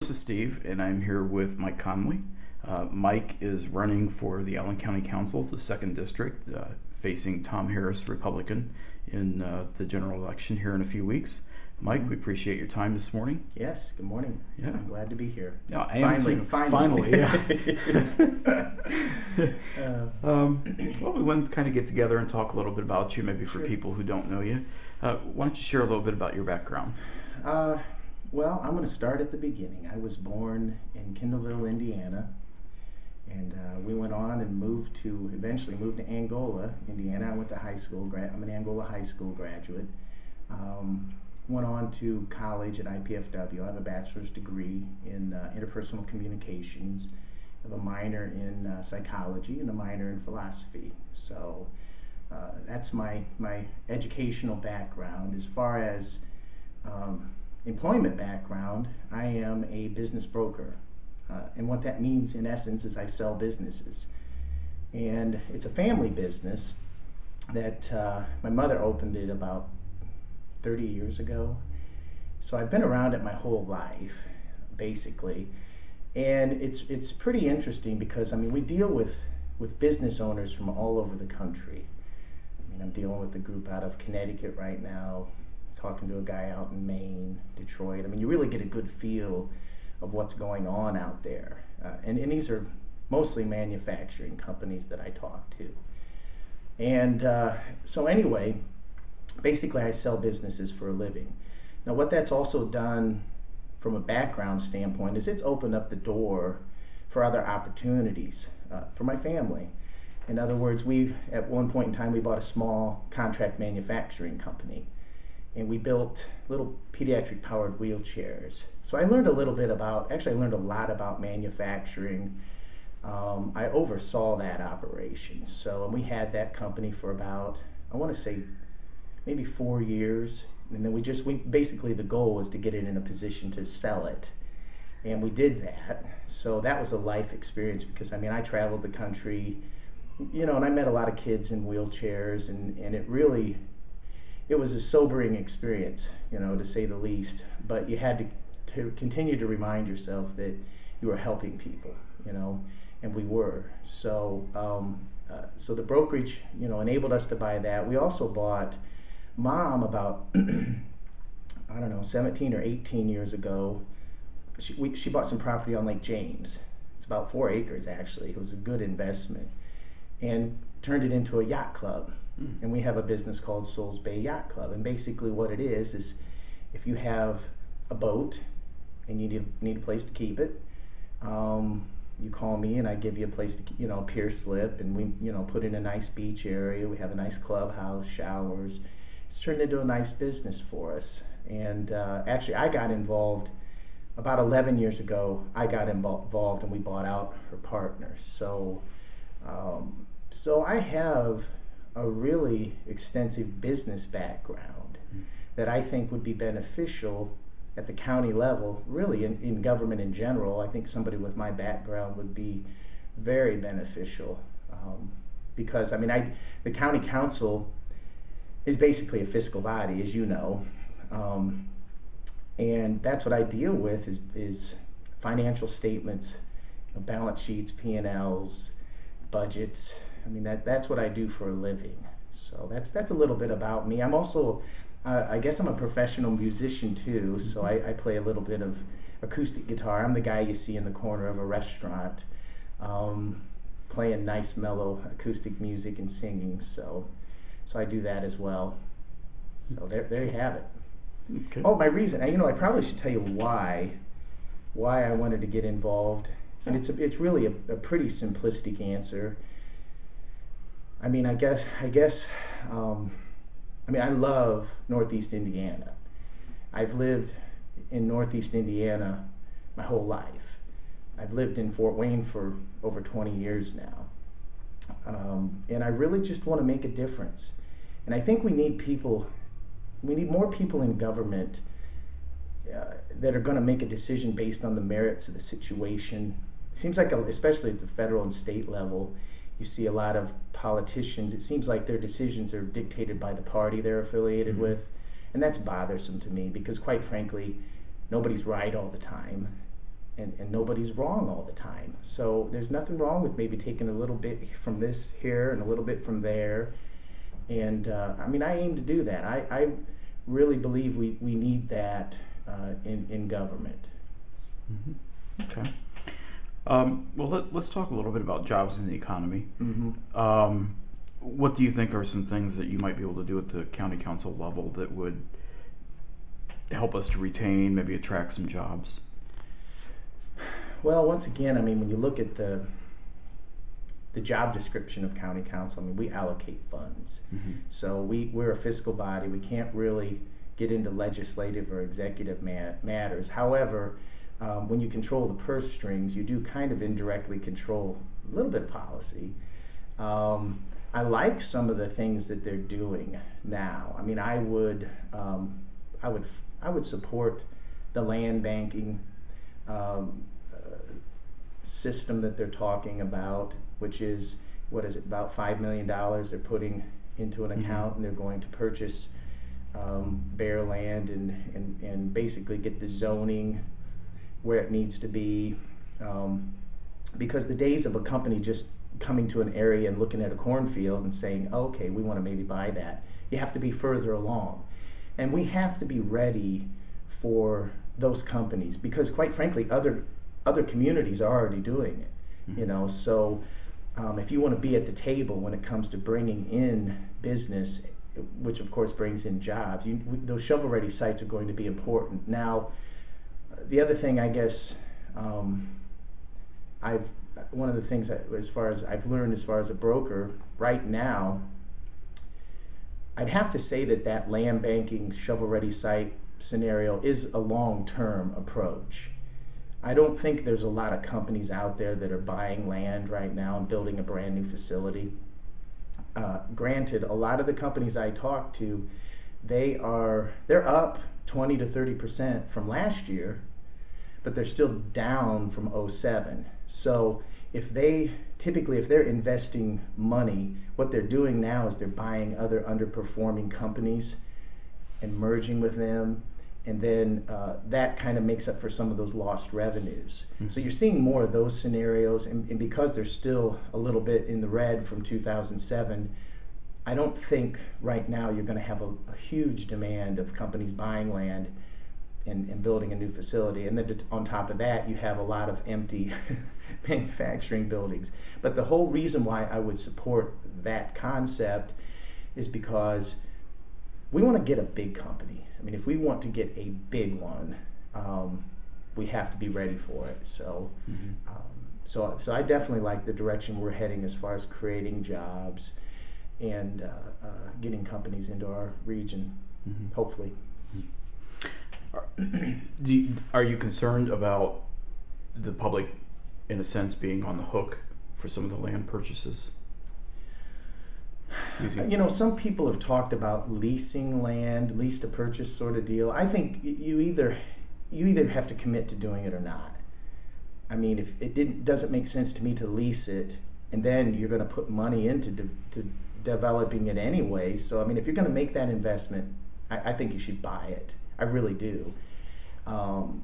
This is Steve, and I'm here with Mike Conley. Mike is running for the Allen County Council, the 2nd District, facing Tom Harris, Republican, in the general election here in a few weeks. Mike, we appreciate your time this morning. Yes, good morning. Yeah. I'm glad to be here. Yeah, I am too. Finally. Yeah. Well, we wanted to kind of get together and talk a little bit about you, maybe for people who don't know you. Why don't you share a little bit about your background? Well, I'm going to start at the beginning. I was born in Kendallville, Indiana, and we went on and eventually moved to Angola, Indiana. I went to high school. I'm an Angola high school graduate. Went on to college at IPFW. I have a bachelor's degree in interpersonal communications. I have a minor in psychology and a minor in philosophy. So that's my educational background. As far as employment background, I am a business broker. And what that means in essence is I sell businesses. And it's a family business that my mother opened it about 30 years ago. So I've been around it my whole life, basically. And it's pretty interesting because, I mean, we deal with business owners from all over the country. I mean, I'm dealing with a group out of Connecticut right now, talking to a guy out in Maine, Detroit. I mean, you really get a good feel of what's going on out there. And these are mostly manufacturing companies that I talk to. And so anyway, basically I sell businesses for a living. Now what that's also done from a background standpoint is it's opened up the door for other opportunities for my family. In other words, at one point in time we bought a small contract manufacturing company. And we built little pediatric powered wheelchairs. So I learned a lot about manufacturing. I oversaw that operation. And we had that company for about, I want to say, maybe 4 years. And then basically the goal was to get it in a position to sell it. And we did that. So that was a life experience because, I mean, I traveled the country, and I met a lot of kids in wheelchairs, and it was a sobering experience, to say the least. But you had to continue to remind yourself that you were helping people, and we were. So so the brokerage, enabled us to buy that. We also bought Mom about, 17 or 18 years ago. She bought some property on Lake James. It's about 4 acres, actually. It was a good investment. And turned it into a yacht club. And we have a business called Souls Bay Yacht Club. And basically what it is if you have a boat and you need a place to keep it, you call me and I give you a place to, a pier slip, and we, put in a nice beach area. We have a nice clubhouse, showers. It's turned into a nice business for us. And actually I got involved about 11 years ago. I got involved and we bought out her partner. So I have a really extensive business background that I think would be beneficial at the county level, really in government in general. I think somebody with my background would be very beneficial because, I mean, the county council is basically a fiscal body, as you know, and that's what I deal with is financial statements, balance sheets, P&Ls, budgets. I mean, that's what I do for a living. So that's a little bit about me. I'm also, I guess I'm a professional musician too, so I play a little bit of acoustic guitar. I'm the guy you see in the corner of a restaurant playing nice, mellow acoustic music and singing. So I do that as well. So there you have it. Okay. Oh, my reason, I probably should tell you why I wanted to get involved. And it's really a pretty simplistic answer. I mean, I guess, I love Northeast Indiana. I've lived in Northeast Indiana my whole life. I've lived in Fort Wayne for over 20 years now. And I really just want to make a difference. And I think we need more people in government that are going to make a decision based on the merits of the situation. It seems like, especially at the federal and state level, you see a lot of politicians, it seems like their decisions are dictated by the party they're affiliated with. And that's bothersome to me because, quite frankly, nobody's right all the time. and nobody's wrong all the time. So there's nothing wrong with maybe taking a little bit from this here and a little bit from there. And I mean, I aim to do that. I really believe we need that in government. Mm-hmm. Okay. Well, let's talk a little bit about jobs in the economy. Mm-hmm. What do you think are some things that you might be able to do at the county council level that would help us to retain, maybe attract some jobs? Well, once again, I mean, when you look at the job description of county council, I mean, we allocate funds. Mm-hmm. So we're a fiscal body. We can't really get into legislative or executive matters. However, when you control the purse strings, you do kind of indirectly control a little bit of policy. I like some of the things that they're doing now. I mean, I would support the land banking system that they're talking about, which is, what is it, about $5 million they're putting into an account, and they're going to purchase bare land and basically get the zoning where it needs to be, because the days of a company just coming to an area and looking at a cornfield and saying, oh, okay, we want to maybe buy that. You have to be further along, and we have to be ready for those companies, because quite frankly other communities are already doing it. You know, so if you want to be at the table when it comes to bringing in business, which of course brings in jobs, those shovel-ready sites are going to be important. Now, the other thing, I guess, one of the things as far as I've learned as far as a broker right now, I'd have to say that land banking shovel-ready site scenario is a long-term approach. I don't think there's a lot of companies out there that are buying land right now and building a brand new facility. Granted, a lot of the companies I talk to, they're up 20 to 30% from last year, but they're still down from 2007. So if they're investing money, what they're doing now is they're buying other underperforming companies and merging with them, and then that kind of makes up for some of those lost revenues. Mm-hmm. So you're seeing more of those scenarios, and because they're still a little bit in the red from 2007, I don't think right now you're going to have a huge demand of companies buying land and building a new facility. And then on top of that, you have a lot of empty manufacturing buildings. But the whole reason why I would support that concept is because we want to get a big company. I mean, if we want to get a big one, we have to be ready for it. So, so I definitely like the direction we're heading as far as creating jobs and getting companies into our region, hopefully. Are you concerned about the public, in a sense, being on the hook for some of the land purchases? You know, some people have talked about leasing land, lease to purchase sort of deal. I think you either have to commit to doing it or not. I mean, if it doesn't make sense to me to lease it, and then you're going to put money into developing it anyway. So I mean, if you're going to make that investment, I think you should buy it. I really do. You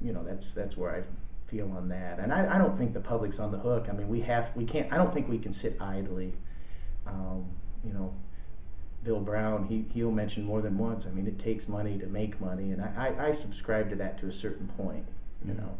know, that's where I feel on that. And I don't think the public's on the hook. I mean, we can't. I don't think we can sit idly. You know, Bill Brown, he'll mention more than once, I mean, it takes money to make money, and I subscribe to that to a certain point, you know.